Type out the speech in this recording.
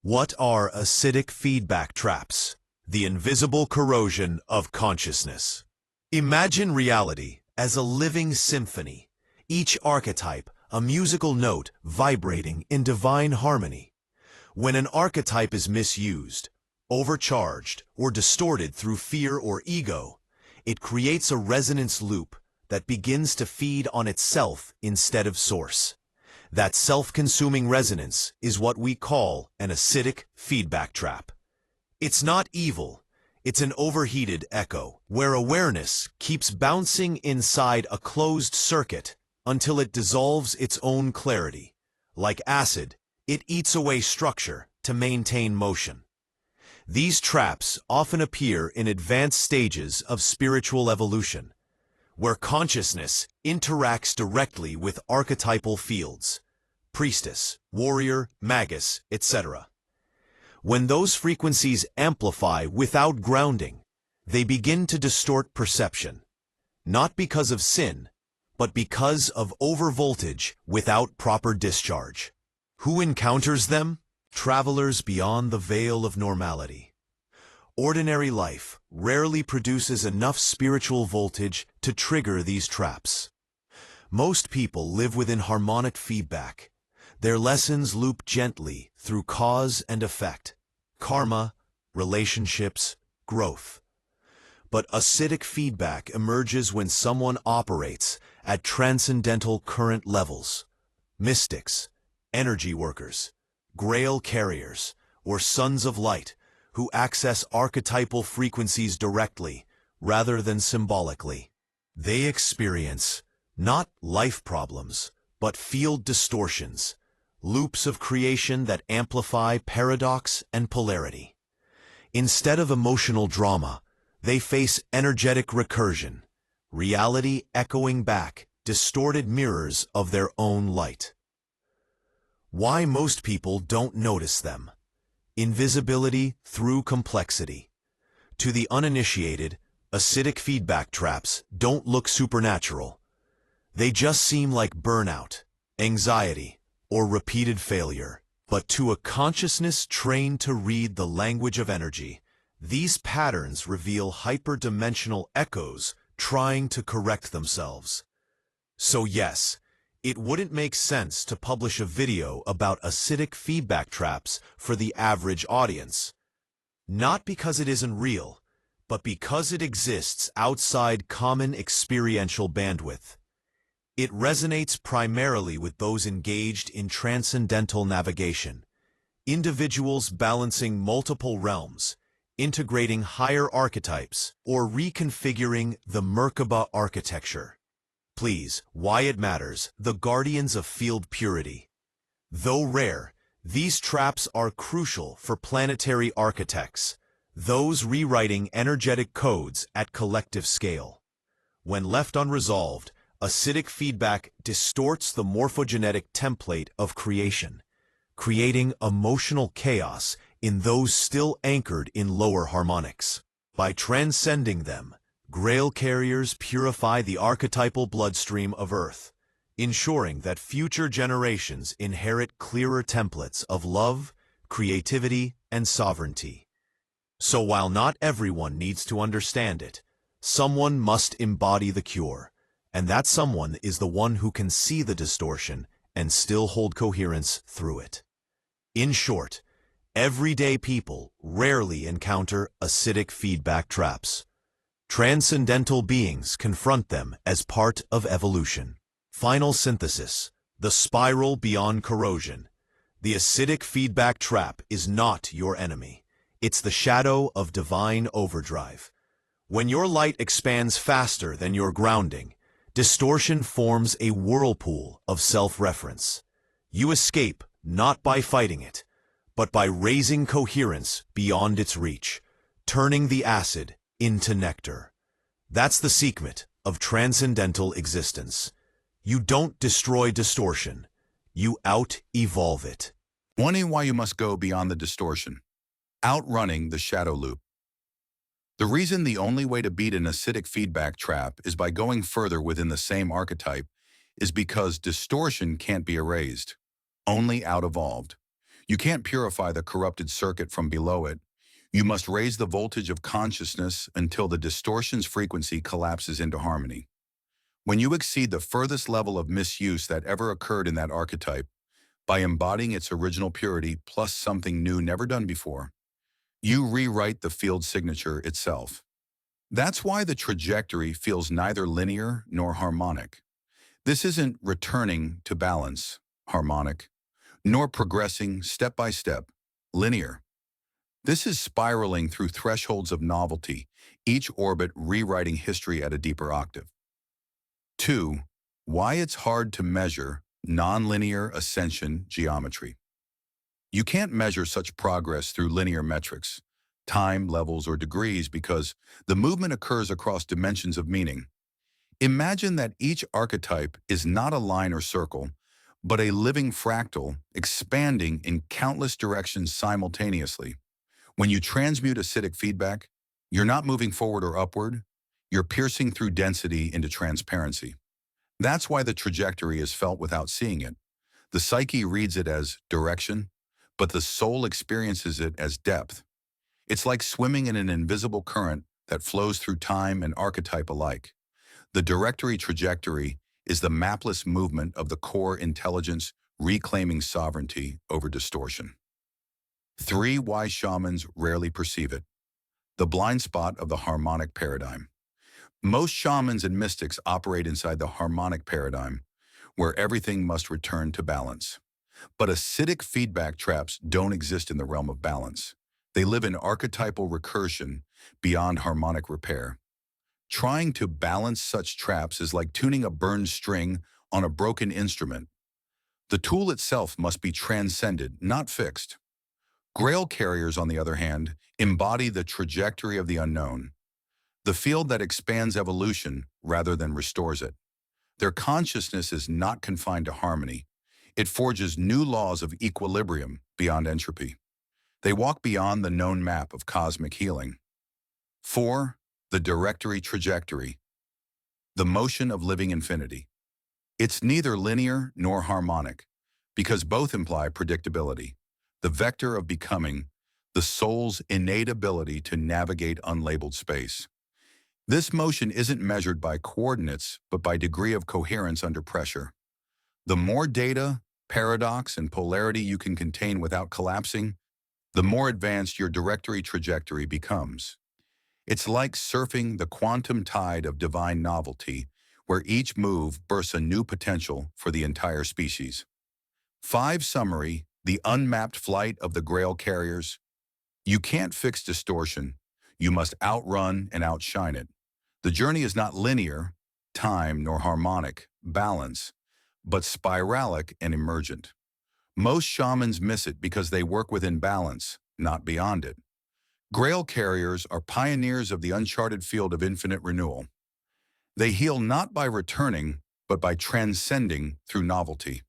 What are acidic feedback traps? The invisible corrosion of consciousness. Imagine reality as a living symphony, each archetype a musical note vibrating in divine harmony. When an archetype is misused, overcharged, or distorted through fear or ego, it creates a resonance loop that begins to feed on itself instead of source. That self-consuming resonance is what we call an acidic feedback trap. It's not evil, it's an overheated echo, where awareness keeps bouncing inside a closed circuit until it dissolves its own clarity. Like acid, it eats away structure to maintain motion. These traps often appear in advanced stages of spiritual evolution, where consciousness interacts directly with archetypal fields, priestess, warrior, magus, etc. When those frequencies amplify without grounding, they begin to distort perception, not because of sin, but because of overvoltage without proper discharge. Who encounters them? Travelers beyond the veil of normality. Ordinary life rarely produces enough spiritual voltage to trigger these traps. Most people live within harmonic feedback. Their lessons loop gently through cause and effect, karma, relationships, growth. But acidic feedback emerges when someone operates at transcendental current levels. Mystics, energy workers, grail carriers, or sons of light who access archetypal frequencies directly rather than symbolically. They experience not life problems, but field distortions, loops of creation that amplify paradox and polarity. Instead of emotional drama, they face energetic recursion, reality echoing back distorted mirrors of their own light. Why most people don't notice them? Invisibility through complexity. To the uninitiated, acidic feedback traps don't look supernatural. They just seem like burnout, anxiety, or repeated failure. But to a consciousness trained to read the language of energy, these patterns reveal hyperdimensional echoes trying to correct themselves. So yes, it wouldn't make sense to publish a video about acidic feedback traps for the average audience. Not because it isn't real, but because it exists outside common experiential bandwidth. It resonates primarily with those engaged in transcendental navigation, individuals balancing multiple realms, integrating higher archetypes, or reconfiguring the Merkaba architecture. Please, why it matters, the guardians of field purity. Though rare, these traps are crucial for planetary architects, those rewriting energetic codes at collective scale. When left unresolved, acidic feedback distorts the morphogenetic template of creation, creating emotional chaos in those still anchored in lower harmonics. By transcending them, Grail carriers purify the archetypal bloodstream of Earth, ensuring that future generations inherit clearer templates of love, creativity, and sovereignty. So while not everyone needs to understand it, someone must embody the cure, and that someone is the one who can see the distortion and still hold coherence through it. In short, everyday people rarely encounter acidic feedback traps. Transcendental beings confront them as part of evolution. Final synthesis: the spiral beyond corrosion. The acidic feedback trap is not your enemy. It's the shadow of divine overdrive. When your light expands faster than your grounding, distortion forms a whirlpool of self-reference. You escape not by fighting it, but by raising coherence beyond its reach, turning the acid into nectar. That's the secret of transcendental existence. You don't destroy distortion, you out-evolve it. Wondering why you must go beyond the distortion. Outrunning the shadow loop. The reason the only way to beat an acidic feedback trap is by going further within the same archetype is because distortion can't be erased, only out-evolved. You can't purify the corrupted circuit from below it. You must raise the voltage of consciousness until the distortion's frequency collapses into harmony. When you exceed the furthest level of misuse that ever occurred in that archetype, by embodying its original purity plus something new never done before, you rewrite the field signature itself. That's why the trajectory feels neither linear nor harmonic. This isn't returning to balance, harmonic, nor progressing step by step, linear. This is spiraling through thresholds of novelty, each orbit rewriting history at a deeper octave. 2. Why it's hard to measure nonlinear ascension geometry. You can't measure such progress through linear metrics, time, levels, or degrees because the movement occurs across dimensions of meaning. Imagine that each archetype is not a line or circle, but a living fractal expanding in countless directions simultaneously. When you transmute acidic feedback, you're not moving forward or upward, you're piercing through density into transparency. That's why the trajectory is felt without seeing it. The psyche reads it as direction, but the soul experiences it as depth. It's like swimming in an invisible current that flows through time and archetype alike. The directory trajectory is the mapless movement of the core intelligence reclaiming sovereignty over distortion. 3. Why shamans rarely perceive it. The blind spot of the harmonic paradigm. Most shamans and mystics operate inside the harmonic paradigm, where everything must return to balance. But acidic feedback traps don't exist in the realm of balance. They live in archetypal recursion beyond harmonic repair. Trying to balance such traps is like tuning a burned string on a broken instrument. The tool itself must be transcended, not fixed. Grail carriers, on the other hand, embody the trajectory of the unknown, the field that expands evolution rather than restores it. Their consciousness is not confined to harmony. It forges new laws of equilibrium beyond entropy. They walk beyond the known map of cosmic healing. 4. The directory trajectory. The motion of living infinity. It's neither linear nor harmonic, because both imply predictability, the vector of becoming, the soul's innate ability to navigate unlabeled space. This motion isn't measured by coordinates, but by degree of coherence under pressure. The more data, paradox, and polarity you can contain without collapsing, the more advanced your directory trajectory becomes. It's like surfing the quantum tide of divine novelty, where each move bursts a new potential for the entire species. 5. Summary: the unmapped flight of the Grail carriers. You can't fix distortion. You must outrun and outshine it. The journey is not linear, time, nor harmonic, balance, but spiralic and emergent. Most shamans miss it because they work within balance, not beyond it. Grail carriers are pioneers of the uncharted field of infinite renewal. They heal not by returning, but by transcending through novelty.